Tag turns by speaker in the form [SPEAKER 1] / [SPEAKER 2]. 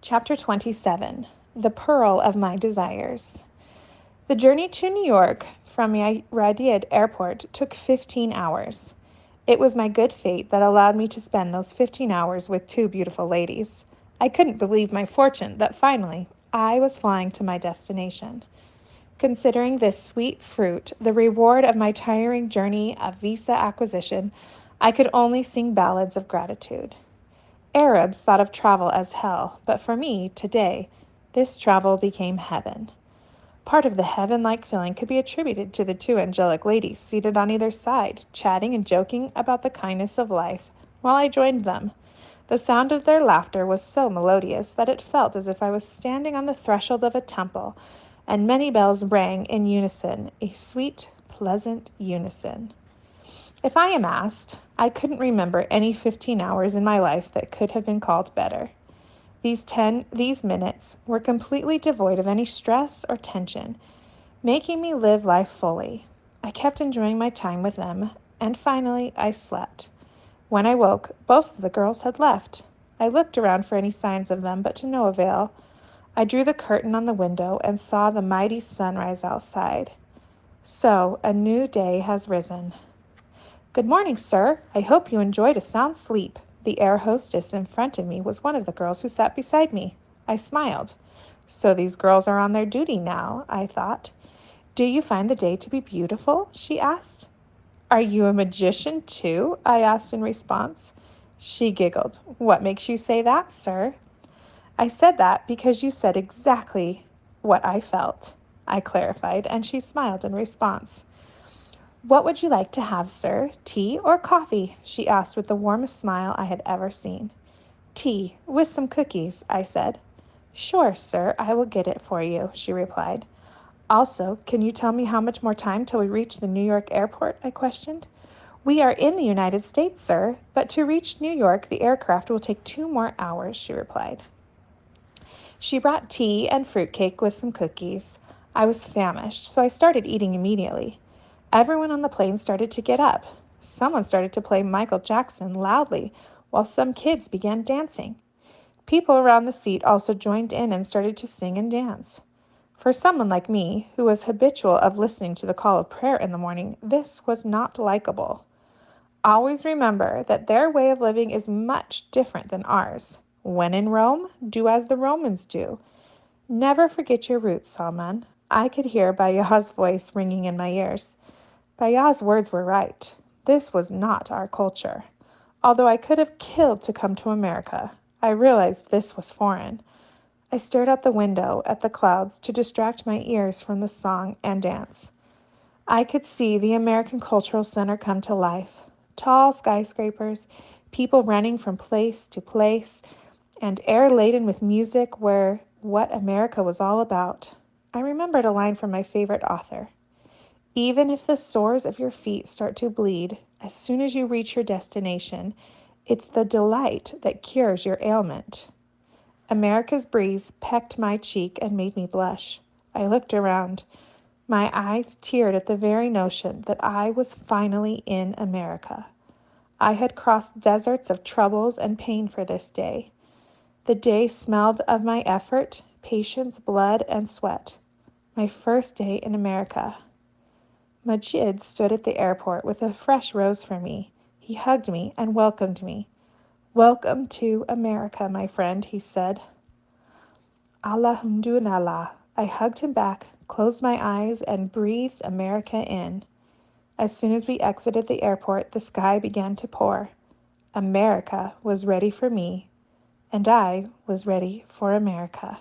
[SPEAKER 1] Chapter 27, The Pearl of My Desires. The journey to New York from Riyadh Airport took 15 hours. It was my good fate that allowed me to spend those 15 hours with two beautiful ladies. I couldn't believe my fortune that finally I was flying to my destination. Considering this sweet fruit the reward of my tiring journey of visa acquisition, I could only sing ballads of gratitude. Arabs thought of travel as hell, but for me, today, this travel became heaven. Part of the heaven-like feeling could be attributed to the two angelic ladies seated on either side, chatting and joking about the kindness of life, while I joined them. The sound of their laughter was so melodious that it felt as if I was standing on the threshold of a temple, and many bells rang in unison, a sweet, pleasant unison. If I am asked, I couldn't remember any 15 hours in my life that could have been called better. These minutes were completely devoid of any stress or tension, making me live life fully. I kept enjoying my time with them, and finally I slept. When I woke, both of the girls had left. I looked around for any signs of them, but to no avail. I drew the curtain on the window and saw the mighty sunrise outside. So, a new day has risen. "Good morning, sir. I hope you enjoyed a sound sleep." The air hostess in front of me was one of the girls who sat beside me. I smiled. So these girls are on their duty now, I thought. "Do you find the day to be beautiful?" she asked. "Are you a magician, too?" I asked in response. She giggled. "What makes you say that, sir?" "I said that because you said exactly what I felt," I clarified, and she smiled in response. "What would you like to have, sir? Tea or coffee?" she asked with the warmest smile I had ever seen. "Tea, with some cookies," I said. "Sure, sir, I will get it for you," she replied. "Also, can you tell me how much more time till we reach the New York airport?" I questioned. "We are in the United States, sir, but to reach New York, the aircraft will take 2 more hours," she replied. She brought tea and fruitcake with some cookies. I was famished, so I started eating immediately. Everyone on the plane started to get up. Someone started to play Michael Jackson loudly, while some kids began dancing. People around the seat also joined in and started to sing and dance. For someone like me, who was habitual of listening to the call of prayer in the morning, this was not likable. Always remember that their way of living is much different than ours. When in Rome, do as the Romans do. Never forget your roots, Salman. I could hear Baya's voice ringing in my ears. Baya's words were right. This was not our culture. Although I could have killed to come to America, I realized this was foreign. I stared out the window at the clouds to distract my ears from the song and dance. I could see the American Cultural Center come to life. Tall skyscrapers, people running from place to place, and air laden with music were what America was all about. I remembered a line from my favorite author. "Even if the soles of your feet start to bleed, as soon as you reach your destination, it's the delight that cures your ailment." America's breeze pecked my cheek and made me blush. I looked around. My eyes teared at the very notion that I was finally in America. I had crossed deserts of troubles and pain for this day. The day smelled of my effort, patience, blood, and sweat. My first day in America. Majid stood at the airport with a fresh rose for me. He hugged me and welcomed me. "Welcome to America, my friend," he said. Alhamdulillah. I hugged him back, closed my eyes, and breathed America in. As soon as we exited the airport, the sky began to pour. America was ready for me, and I was ready for America.